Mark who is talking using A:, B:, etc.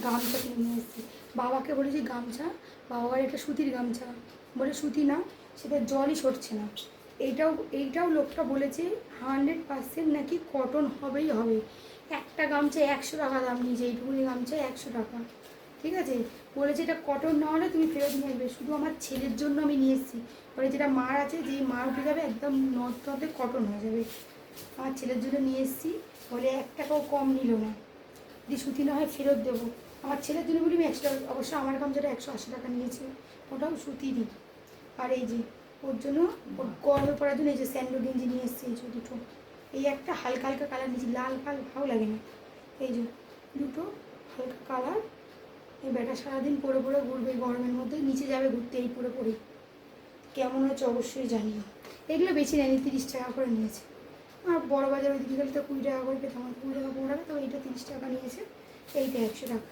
A: গামছা কিনে নিয়ে এসেছি। বাবাকে বলেছি গামছা, বাবার একটা সুতির গামছা, বলে সুতি না, সেটা জলই সরছে না। এইটাও লোকটা বলেছে 100% নাকি কটন হবেই হবে। একটা গামছা 100 টাকা দাম নিয়েছে, এইটুকুনি গামছা 100 টাকা। ঠিক আছে, বলেছে এটা কটন না হলে তুমি ফেরত নিয়ে আসবে। শুধু আমার ছেলের জন্য আমি নিয়ে এসেছি, বলে যেটা মার আছে, যেই মার উঠে যাবে একদম নর্থে কটন হয়ে যাবে। আমার ছেলের জন্য নিয়ে এসেছি, বলে 1 টাকাও কম নিল না, যদি সুতি না হয় ফেরত দেবো। আমার ছেলের জন্য বলি আমি 100 টাকা, অবশ্য আমার গামছাটা 180 টাকা নিয়েছে, ওটাও সুতিরই। আর এই যে ওর জন্য, ওর গরমে পড়ার জন্য এই যে স্যান্ডো গেঞ্জি নিয়ে এসেছি, এই যে দুটো। এই একটা হালকা হালকা কালার নিয়েছি, লাল ফাল ভালো লাগে না। এই যে দুটো হালকা কালার, এই বেটা সারাদিন পরে পরে ঘুরবে গরমের মধ্যে, নিচে যাবে ঘুরতে এই পরে পরে। কেমন হচ্ছে অবশ্যই জানিও। এগুলো বেশি নেয়নি, 30 টাকা করে নিয়েছে। আর বড় বাজার ওইদিকে গেলে তো 20 টাকা করে পেতাম, 20 টাকা 15 টাকা, তো এইটা 30 টাকা নিয়েছে, এইটা 100 টাকা।